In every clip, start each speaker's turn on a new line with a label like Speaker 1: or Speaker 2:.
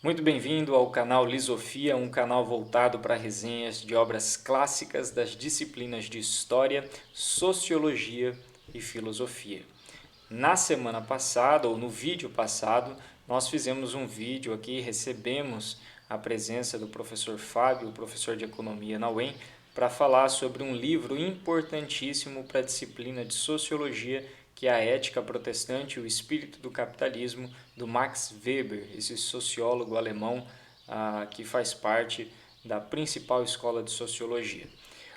Speaker 1: Muito bem-vindo ao canal Lisofia, um canal voltado para resenhas de obras clássicas das disciplinas de História, Sociologia e Filosofia. Na semana passada, ou no vídeo passado, nós fizemos um vídeo aqui, recebemos a presença do professor Fábio, professor de Economia na UEM, para falar sobre um livro importantíssimo para a disciplina de Sociologia, que é a Ética Protestante e o Espírito do Capitalismo, do Max Weber, esse sociólogo alemão que faz parte da principal escola de Sociologia.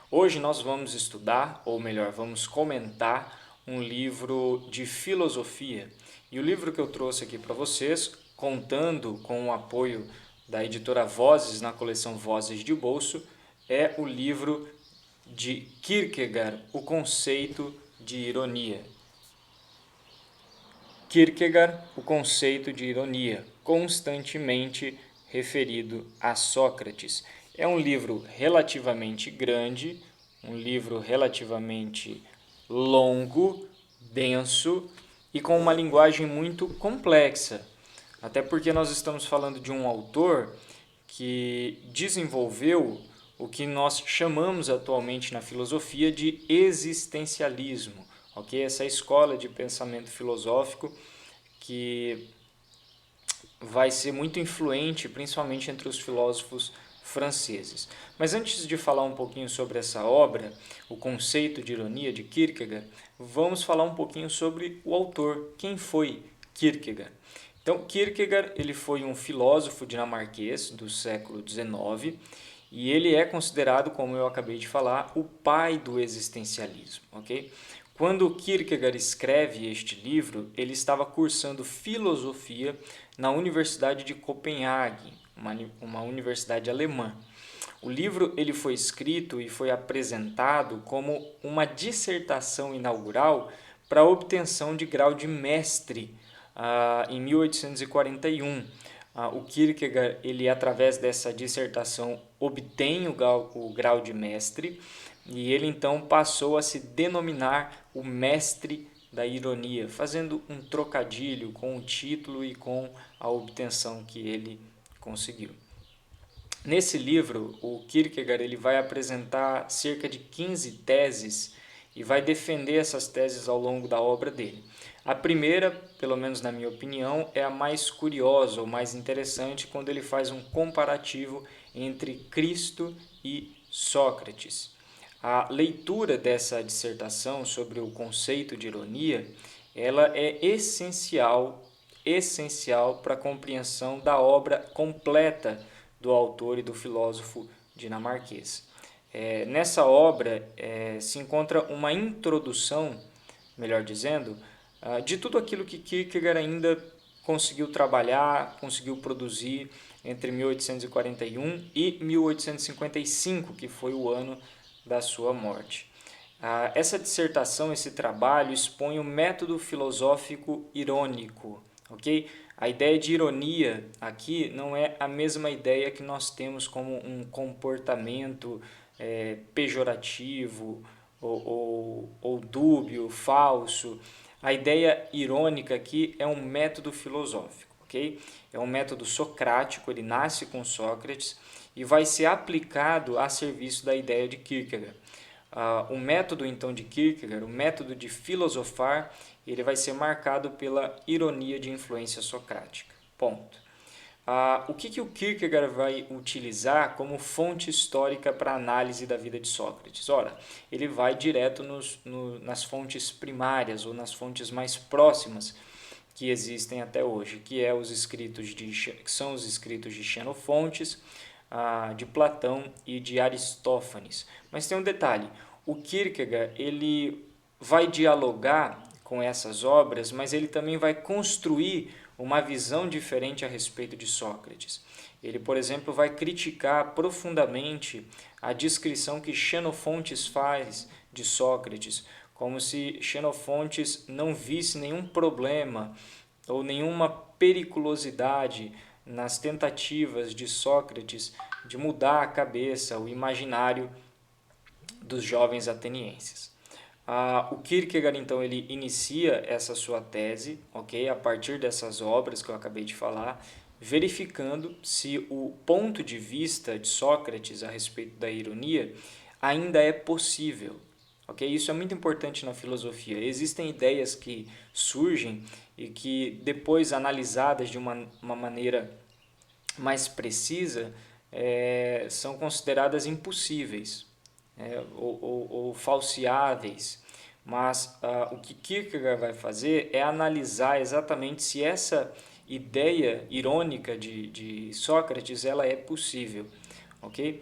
Speaker 1: Hoje nós vamos estudar, ou melhor, vamos comentar um livro de filosofia. E o livro que eu trouxe aqui para vocês, contando com o apoio da editora Vozes na coleção Vozes de Bolso, é o livro de Kierkegaard, O Conceito de Ironia. Kierkegaard, o conceito de ironia, constantemente referido a Sócrates. É um livro relativamente grande, um livro relativamente longo, denso e com uma linguagem muito complexa. Até porque nós estamos falando de um autor que desenvolveu o que nós chamamos atualmente na filosofia de existencialismo, ok? Essa escola de pensamento filosófico que vai ser muito influente, principalmente entre os filósofos franceses. Mas antes de falar um pouquinho sobre essa obra, o conceito de ironia de Kierkegaard, vamos falar um pouquinho sobre o autor. Quem foi Kierkegaard? Então, Kierkegaard ele foi um filósofo dinamarquês do século XIX e ele é considerado, como eu acabei de falar, o pai do existencialismo, ok? Quando Kierkegaard escreve este livro, ele estava cursando filosofia na Universidade de Copenhague, uma universidade alemã. O livro ele foi escrito e foi apresentado como uma dissertação inaugural para a obtenção de grau de mestre em 1841. O Kierkegaard, ele, através dessa dissertação, obtém o grau de mestre e ele então passou a se denominar o mestre da ironia, fazendo um trocadilho com o título e com a obtenção que ele conseguiu. Nesse livro, o Kierkegaard ele vai apresentar cerca de 15 teses e vai defender essas teses ao longo da obra dele. A primeira, pelo menos na minha opinião, é a mais curiosa ou mais interessante quando ele faz um comparativo entre Cristo e Sócrates. A leitura dessa dissertação sobre o conceito de ironia, ela é essencial para a compreensão da obra completa do autor e do filósofo dinamarquês. Nessa obra se encontra uma introdução, melhor dizendo, de tudo aquilo que Kierkegaard ainda conseguiu trabalhar, conseguiu produzir entre 1841 e 1855, que foi o ano da sua morte. Essa dissertação, esse trabalho, expõe o método filosófico irônico, ok? A ideia de ironia aqui não é a mesma ideia que nós temos como um comportamento pejorativo ou dúbio, falso. A ideia irônica aqui é um método filosófico, ok? É um método socrático, ele nasce com Sócrates e vai ser aplicado a serviço da ideia de Kierkegaard. O método então de Kierkegaard, o método de filosofar, ele vai ser marcado pela ironia de influência socrática. Ponto. O que o Kierkegaard vai utilizar como fonte histórica para análise da vida de Sócrates? Ora, ele vai direto nas fontes primárias ou nas fontes mais próximas que existem até hoje, que são os escritos de Xenofontes, de Platão e de Aristófanes. Mas tem um detalhe, o Kierkegaard ele vai dialogar com essas obras, mas ele também vai construir uma visão diferente a respeito de Sócrates. Ele, por exemplo, vai criticar profundamente a descrição que Xenofontes faz de Sócrates, como se Xenofontes não visse nenhum problema ou nenhuma periculosidade nas tentativas de Sócrates de mudar a cabeça, o imaginário dos jovens atenienses. O Kierkegaard, então, ele inicia essa sua tese, ok? A partir dessas obras que eu acabei de falar, verificando se o ponto de vista de Sócrates a respeito da ironia ainda é possível. Ok? Isso é muito importante na filosofia. Existem ideias que surgem e que, depois analisadas de uma maneira mais precisa, são consideradas impossíveis, ou falseáveis. Mas o que Kierkegaard vai fazer é analisar exatamente se essa ideia irônica de Sócrates ela é possível. Ok?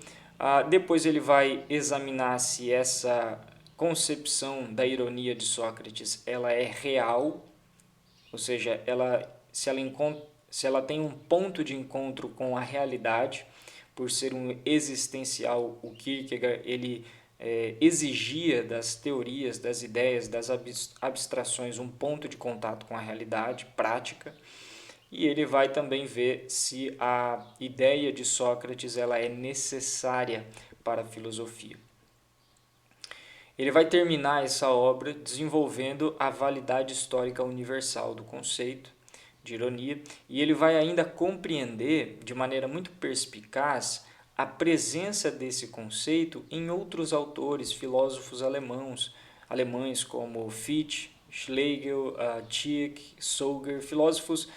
Speaker 1: Depois ele vai examinar se essa concepção da ironia de Sócrates ela é real, ou seja, se ela tem um ponto de encontro com a realidade, por ser um existencial, o Kierkegaard ele exigia das teorias, das ideias, das abstrações um ponto de contato com a realidade prática, e ele vai também ver se a ideia de Sócrates ela é necessária para a filosofia. Ele vai terminar essa obra desenvolvendo a validade histórica universal do conceito de ironia, e ele vai ainda compreender de maneira muito perspicaz a presença desse conceito em outros autores, filósofos alemães como Fichte, Schlegel, Tieck, Solger, filósofos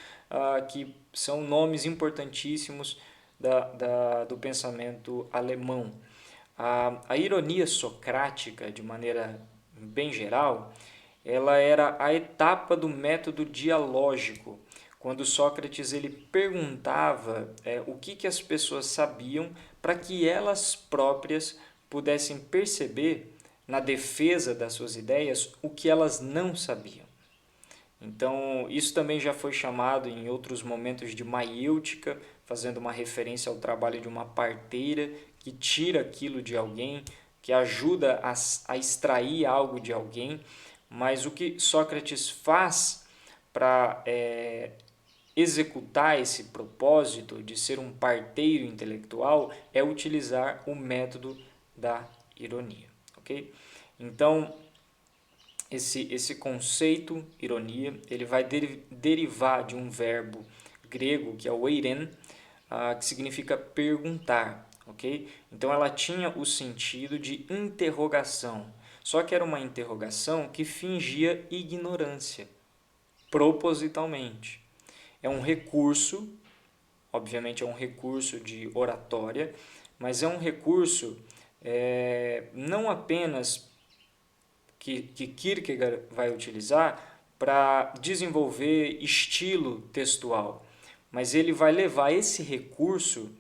Speaker 1: que são nomes importantíssimos do pensamento alemão. A ironia socrática, de maneira bem geral, ela era a etapa do método dialógico, quando Sócrates ele perguntava o que as pessoas sabiam para que elas próprias pudessem perceber, na defesa das suas ideias, o que elas não sabiam. Então, isso também já foi chamado em outros momentos de maiêutica, fazendo uma referência ao trabalho de uma parteira que tira aquilo de alguém, que ajuda a extrair algo de alguém. Mas o que Sócrates faz para executar esse propósito de ser um parteiro intelectual é utilizar o método da ironia. Ok? Então, esse conceito, ironia, ele vai derivar de um verbo grego, que é o eiren, que significa perguntar, ok? Então ela tinha o sentido de interrogação, só que era uma interrogação que fingia ignorância, propositalmente. É um recurso, obviamente é um recurso de oratória, mas é um recurso não apenas que Kierkegaard vai utilizar para desenvolver estilo textual, mas ele vai levar esse recurso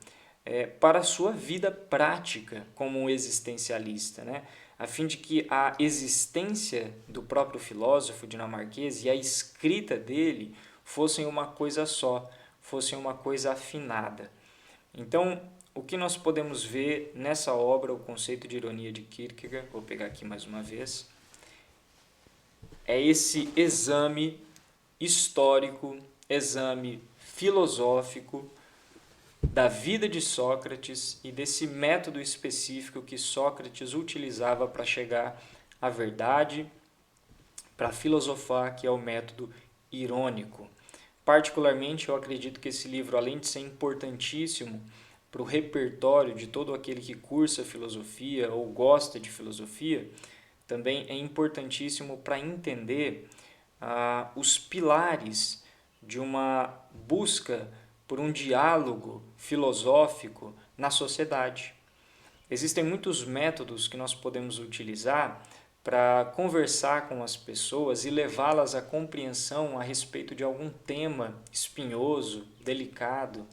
Speaker 1: para a sua vida prática como um existencialista, né? A fim de que a existência do próprio filósofo dinamarquês e a escrita dele fossem uma coisa só, fossem uma coisa afinada. Então, o que nós podemos ver nessa obra, o conceito de ironia de Kierkegaard, vou pegar aqui mais uma vez, é esse exame histórico, exame filosófico da vida de Sócrates e desse método específico que Sócrates utilizava para chegar à verdade, para filosofar, que é o método irônico. Particularmente, eu acredito que esse livro, além de ser importantíssimo para o repertório de todo aquele que cursa filosofia ou gosta de filosofia, também é importantíssimo para entender os pilares de uma busca por um diálogo filosófico na sociedade. Existem muitos métodos que nós podemos utilizar para conversar com as pessoas e levá-las à compreensão a respeito de algum tema espinhoso, delicado.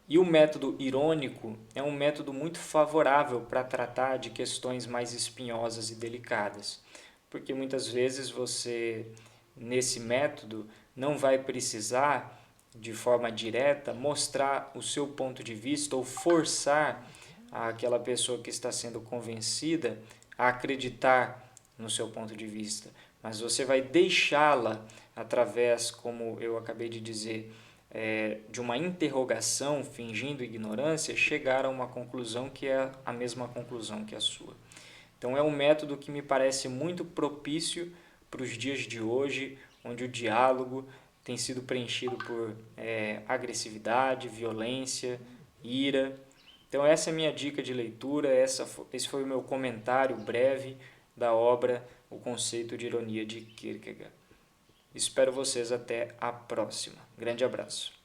Speaker 1: E o método irônico é um método muito favorável para tratar de questões mais espinhosas e delicadas, porque muitas vezes você, nesse método, não vai precisar, de forma direta, mostrar o seu ponto de vista ou forçar aquela pessoa que está sendo convencida a acreditar no seu ponto de vista, mas você vai deixá-la através, como eu acabei de dizer, de uma interrogação, fingindo ignorância, chegar a uma conclusão que é a mesma conclusão que a sua. Então é um método que me parece muito propício para os dias de hoje, onde o diálogo tem sido preenchido por agressividade, violência, ira. Então essa é a minha dica de leitura, esse foi o meu comentário breve da obra O Conceito de Ironia de Kierkegaard. Espero vocês até a próxima. Grande abraço.